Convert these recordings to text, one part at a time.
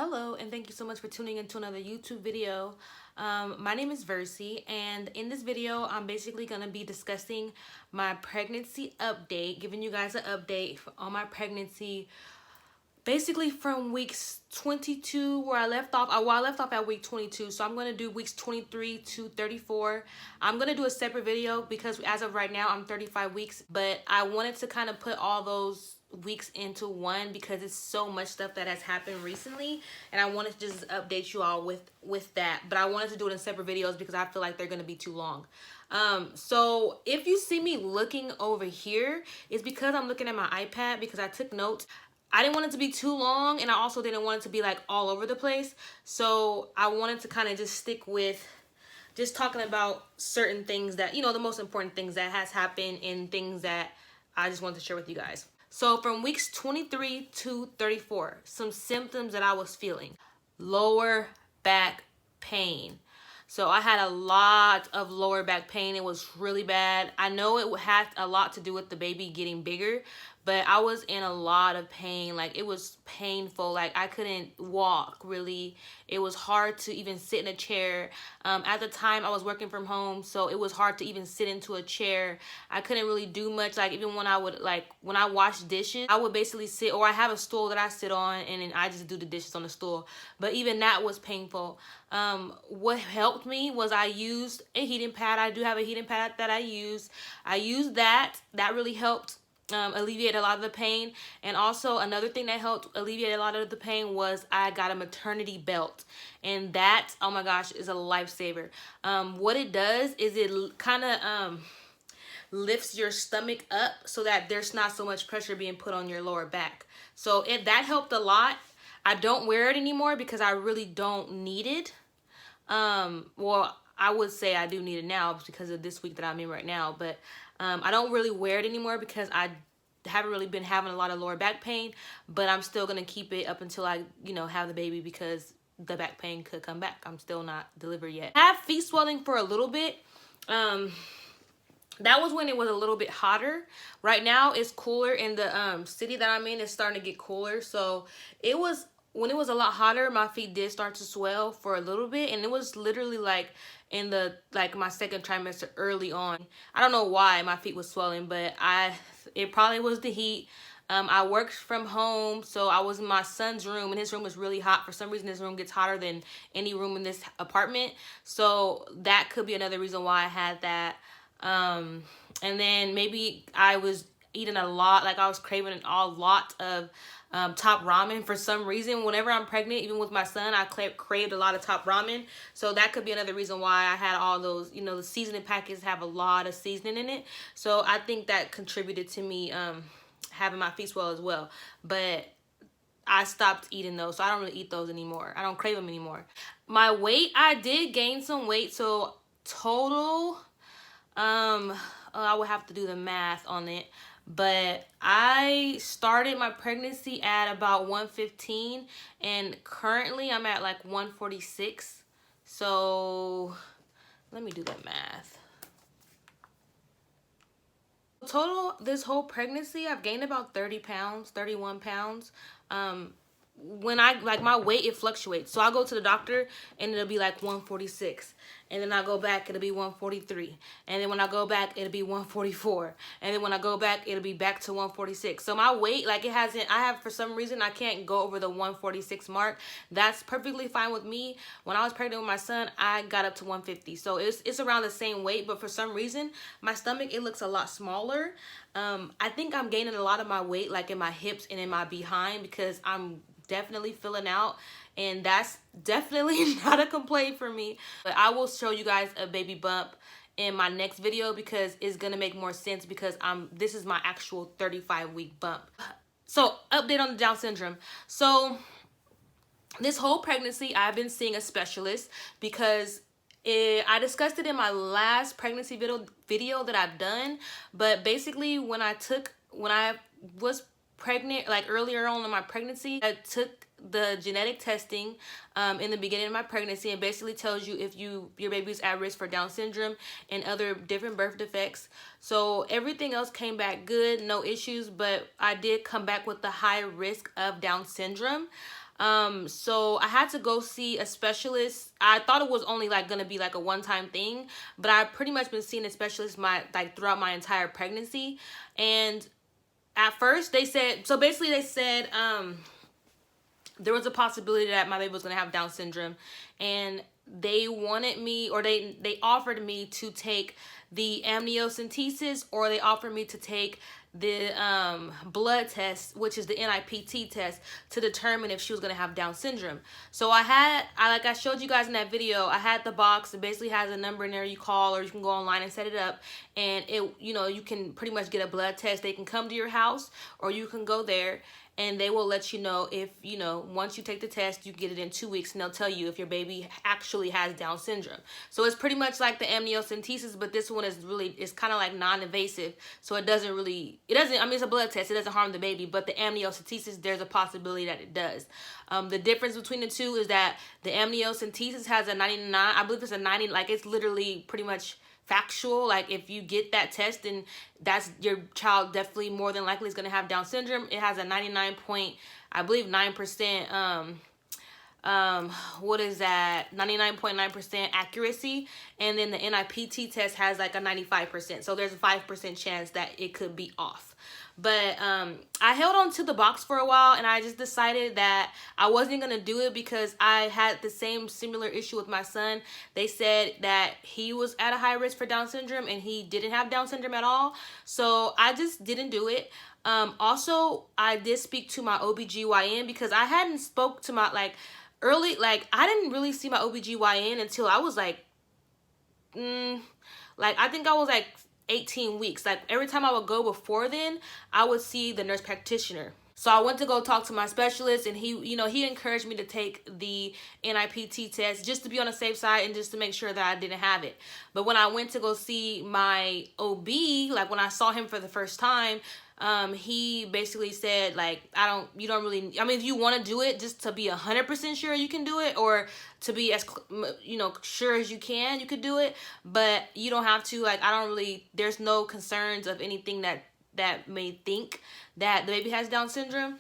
Hello, and thank you so much for tuning into another YouTube video. My name is Versi, and in this video, I'm basically going to be discussing my pregnancy update, giving you guys an update on my pregnancy, basically from weeks 22 where I left off. I left off at week 22, so I'm going to do weeks 23 to 34. I'm going to do a separate video because as of right now, I'm 35 weeks, but I wanted to kind of put all those weeks into one because it's so much stuff that has happened recently, and I wanted to just update you all with that. But I wanted to do it in separate videos because I feel like they're going to be too long. So if you see me looking over here, it's because I'm looking at my iPad because I took notes. I didn't want it to be too long, and I also didn't want it to be like all over the place. So I wanted to kind of just stick with just talking about certain things that, you know, the most important things that has happened and things that I just wanted to share with you guys. So from weeks 23 to 34, some symptoms that I was feeling. Lower back pain. So I had a lot of lower back pain. It was really bad. I know it had a lot to do with the baby getting bigger, but I was in a lot of pain. Like, it was painful. Like, I couldn't walk, really. It was hard to even sit in a chair. At the time, I was working from home, so it was hard to even sit into a chair. I couldn't really do much. Like, even when I would, like, when I wash dishes, I would basically sit, or I have a stool that I sit on, and then I just do the dishes on the stool. But even that was painful. What helped me was I used a heating pad. I do have a heating pad that I use. I used that. That really helped alleviate a lot of the pain. And also another thing that helped alleviate a lot of the pain was I got a maternity belt, and that, oh my gosh, is a lifesaver. What it does is it kind of lifts your stomach up so that there's not so much pressure being put on your lower back. So that helped a lot. I don't wear it anymore because I really don't need it. Well, I would say I do need it now because of this week that I'm in right now, but I don't really wear it anymore because I haven't really been having a lot of lower back pain, but I'm still going to keep it up until I, you know, have the baby because the back pain could come back. I'm still not delivered yet. I have feet swelling for a little bit. That was when it was a little bit hotter. Right now it's cooler in the city that I'm in. It's starting to get cooler. So it was, when it was a lot hotter, my feet did start to swell for a little bit, and it was literally like in the, like, my second trimester early on. I don't know why my feet was swelling, but it probably was the heat. I worked from home, so I was in my son's room, and his room was really hot. For some reason, his room gets hotter than any room in this apartment. So that could be another reason why I had that. And then maybe I was eating a lot, like I was craving a lot of top ramen for some reason. Whenever I'm pregnant, even with my son, I craved a lot of top ramen. So that could be another reason why I had all those, you know, the seasoning packets have a lot of seasoning in it. So I think that contributed to me having my feet swell as well. But I stopped eating those, so I don't really eat those anymore. I don't crave them anymore. My weight, I did gain some weight, so total, I would have to do the math on it, but I started my pregnancy at about 115, and currently I'm at like 146. So let me do that math. Total, this whole pregnancy, I've gained about 30 pounds, 31 pounds. When I, like, my weight, it fluctuates. So I'll go to the doctor and it'll be like 146, and then I go back, it'll be 143, and then when I go back, it'll be 144, and then when I go back, it'll be back to 146. So my weight, like, it hasn't, I have, for some reason, I can't go over the 146 mark. That's perfectly fine with me. When I was pregnant with my son, I got up to 150, so it's around the same weight, but for some reason, my stomach, it looks a lot smaller. I think I'm gaining a lot of my weight, like, in my hips and in my behind, because I'm definitely filling out, and that's definitely not a complaint for me. But I will show you guys a baby bump in my next video because it's gonna make more sense, because this is my actual 35-week bump. So update on the Down syndrome. So this whole pregnancy, I've been seeing a specialist because I discussed it in my last pregnancy video that I've done. But basically, when I was pregnant, like earlier on in my pregnancy, I took the genetic testing in the beginning of my pregnancy, and basically tells you if your baby's at risk for Down syndrome and other different birth defects. So everything else came back good, no issues, but I did come back with the high risk of Down syndrome. So I had to go see a specialist. I thought it was only like gonna be like a one-time thing, but I've pretty much been seeing a specialist throughout my entire pregnancy. And at first they said, so basically they said there was a possibility that my baby was gonna have Down syndrome, and they wanted me, or they offered me to take the amniocentesis, or they offered me to take the blood test, which is the NIPT test, to determine if she was gonna have Down syndrome. So like I showed you guys in that video, I had the box. It basically has a number in there you call, or you can go online and set it up, and you can pretty much get a blood test. They can come to your house, or you can go there, and they will let you know if, once you take the test, you get it in 2 weeks, and they'll tell you if your baby actually has Down syndrome. So it's pretty much like the amniocentesis, but this one is kind of like non-invasive. So I mean, it's a blood test. It doesn't harm the baby, but the amniocentesis, there's a possibility that it does. The difference between the two is that the amniocentesis has a 99, I believe it's a 90, like it's literally pretty much factual. Like if you get that test, then that's your child definitely more than likely is going to have Down syndrome. It has a 99.9% what is that, 99.9% accuracy, and then the NIPT test has like a 95%, so there's a 5% chance that it could be off. But I held on to the box for a while, and I just decided that I wasn't gonna do it because I had the similar issue with my son. They said that he was at a high risk for Down syndrome, and he didn't have Down syndrome at all, so I just didn't do it. Also, I did speak to my OBGYN because I hadn't spoke to my I didn't really see my OBGYN until I was I think I was like 18 weeks. Like every time I would go before then, I would see the nurse practitioner. So I went to go talk to my specialist, and he encouraged me to take the NIPT test just to be on the safe side and just to make sure that I didn't have it. But when I went to go see my OB, like when I saw him for the first time, he basically said, like, you don't really, I mean, if you want to do it just to be 100% sure you can do it, or to be as, sure as you could do it, but you don't have to. Like, there's no concerns of anything that may think that the baby has Down syndrome.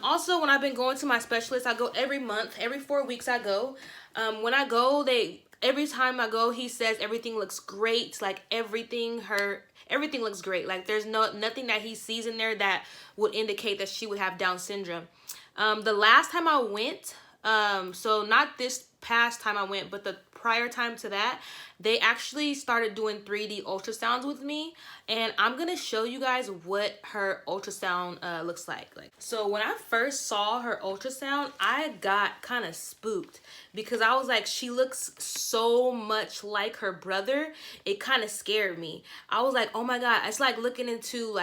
Also, when I've been going to my specialist, I go every month, every 4 weeks I go. When I go, every time I go, he says everything looks great. Like everything looks great. Like there's nothing that he sees in there that would indicate that she would have Down syndrome. The last time I went, so not this past time I went, but the prior time to that, they actually started doing 3D ultrasounds with me, and I'm gonna show you guys what her ultrasound looks like. So when I first saw her ultrasound, I got kind of spooked because I was like, she looks so much like her brother. It kind of scared me. I was like, oh my God, it's like looking into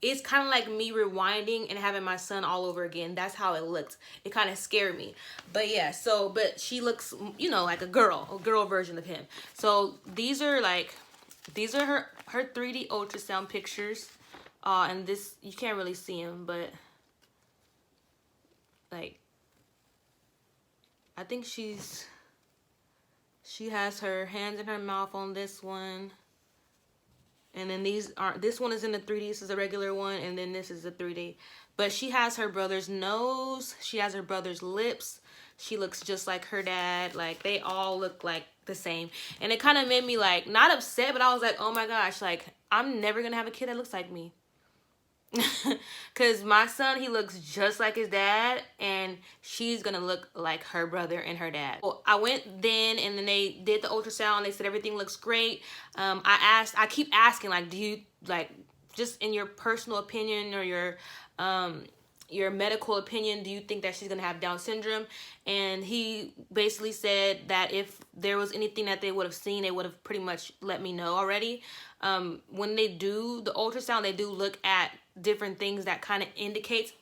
it's kind of like me rewinding and having my son all over again. That's how it looked. It kind of scared me. But yeah, but she looks, like a girl version of him. So these are her 3D ultrasound pictures. And this, you can't really see him, but I think she has her hands in her mouth on this one. And then this one is in the 3D. This is a regular one, and then this is the 3D. But she has her brother's nose. She has her brother's lips. She looks just like her dad. Like, they all look like the same. And it kind of made me not upset, but I was like, oh my gosh, I'm never gonna have a kid that looks like me. Because my son, he looks just like his dad, and she's gonna look like her brother and her dad. Well, I went then, and then they did the ultrasound. They said everything looks great. I keep asking, do you, just in your personal opinion, or your medical opinion, do you think that she's gonna have Down syndrome? And he basically said that if there was anything that they would have seen, they would have pretty much let me know already. When they do the ultrasound, they do look at different things that kind of indicates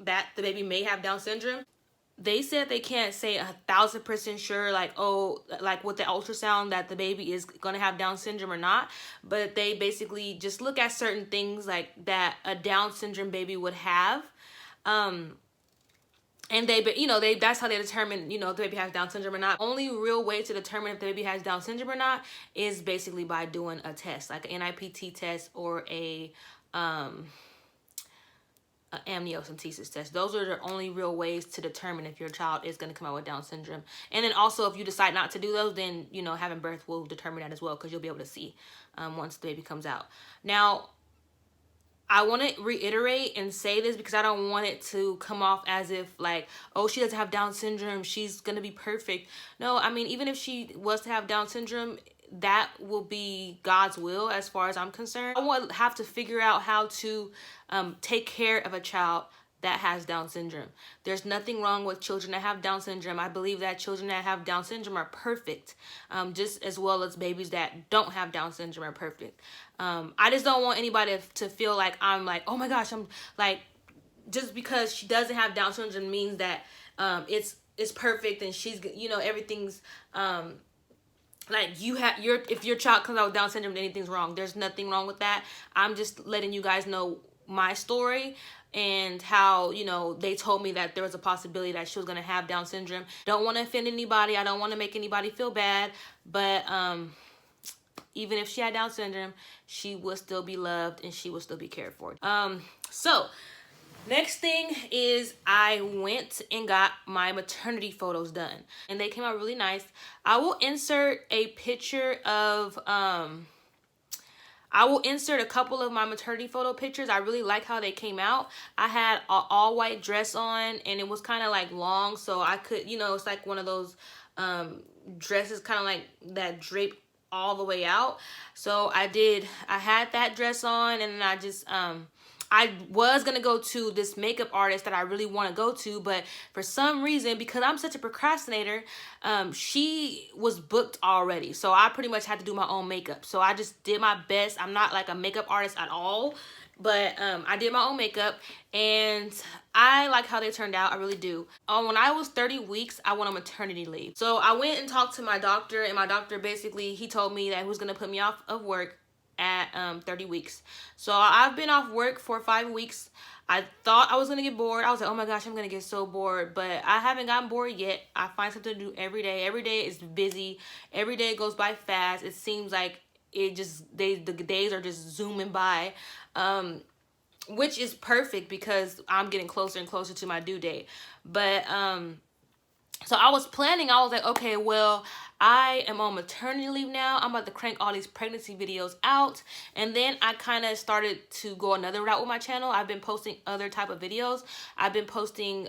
that the baby may have Down syndrome. They said they can't say 1,000% sure, with the ultrasound, that the baby is gonna have Down syndrome or not, but they basically just look at certain things that a Down syndrome baby would have. And that's how they determine, if the baby has Down syndrome or not. Only real way to determine if the baby has Down syndrome or not is basically by doing a test, like an NIPT test or a amniocentesis test. Those are the only real ways to determine if your child is going to come out with Down syndrome. And then also, if you decide not to do those, then, you know, having birth will determine that as well, because you'll be able to see once the baby comes out. Now, I want to reiterate and say this because I don't want it to come off as if like, oh, she doesn't have Down syndrome, she's going to be perfect. No, I mean, even if she was to have Down syndrome, that will be God's will as far as I'm concerned. I will have to figure out how to take care of a child that has Down syndrome. There's nothing wrong with children that have Down syndrome. I believe that children that have Down syndrome are perfect, just as well as babies that don't have Down syndrome are perfect. I just don't want anybody to feel like I'm like, oh my gosh, I'm like, just because she doesn't have Down syndrome means that it's perfect and she's, you know, everything's like if your child comes out with Down syndrome, then anything's wrong. There's nothing wrong with that. I'm just letting you guys know my story and how, you know, they told me that there was a possibility that she was going to have Down syndrome. Don't want to offend anybody. I don't want to make anybody feel bad, but even if she had Down syndrome, she would still be loved and she would still be cared for. So next thing is I went and got my maternity photos done and they came out really nice. I will insert a picture of I will insert a couple of my maternity photo pictures. I really like how they came out. I had an all white dress on and it was kind of like long, so I could, you know, it's like one of those dresses kind of like that drape all the way out. So I had that dress on, and then I just I was gonna go to this makeup artist that I really want to go to, but for some reason, because I'm such a procrastinator, she was booked already. So I pretty much had to do my own makeup. So I just did my best. I'm not like a makeup artist at all, but I did my own makeup and I like how they turned out. I really do. When I was 30 weeks, I went on maternity leave. So I went and talked to my doctor, and my doctor basically, he told me that he was gonna put me off of work at 30 weeks. So I've been off work for 5 weeks. I thought I was gonna get bored. I was like, oh my gosh, I'm gonna get so bored, but I haven't gotten bored yet. I find something to do every day. Every day is busy. Every day goes by fast. It seems like the days are just zooming by, which is perfect because I'm getting closer and closer to my due date. But so I was like, okay, well, I am on maternity leave now. I'm about to crank all these pregnancy videos out. And then I kind of started to go another route with my channel. I've been posting other type of videos. I've been posting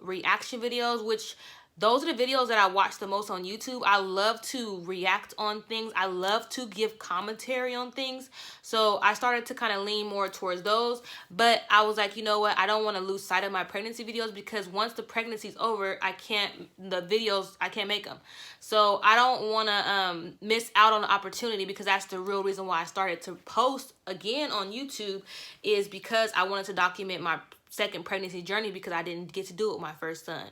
reaction videos, which those are the videos that I watch the most on YouTube. I love to react on things. I love to give commentary on things. So I started to kind of lean more towards those. But I was like, you know what? I don't want to lose sight of my pregnancy videos, because once the pregnancy's over, I can't make them. So I don't want to miss out on the opportunity, because that's the real reason why I started to post again on YouTube, is because I wanted to document my second pregnancy journey, because I didn't get to do it with my first son,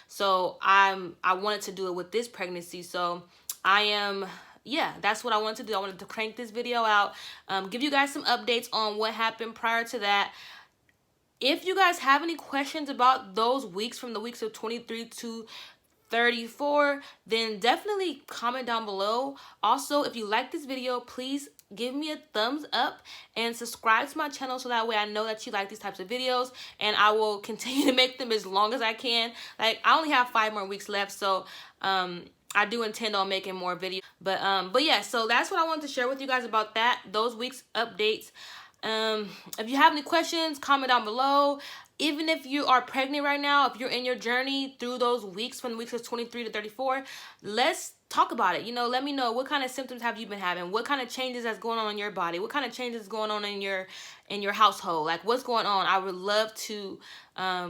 so I wanted to do it with this pregnancy. So that's what I wanted to do. I wanted to crank this video out, give you guys some updates on what happened prior to that. If you guys have any questions about those weeks, from the weeks of 23 to 34, then definitely comment down below. Also, if you like this video, please give me a thumbs up and subscribe to my channel, so that way I know that you like these types of videos, and I will continue to make them as long as I can. Like, I only have 5 more weeks left, so I do intend on making more videos. But yeah, so that's what I wanted to share with you guys about those weeks updates. If you have any questions, comment down below. Even if you are pregnant right now, if you're in your journey through those weeks, from the weeks of 23 to 34, let's talk about it. You know, let me know, what kind of symptoms have you been having? What kind of changes that's going on in your body? What kind of changes is going on in your household? Like, what's going on? I would love to,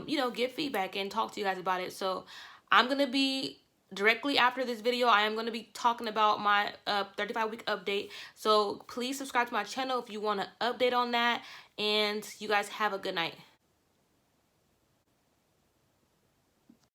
you know, get feedback and talk to you guys about it. So I'm going to be directly after this video, I am going to be talking about my 35-week update. So please subscribe to my channel if you want to update on that. And you guys have a good night.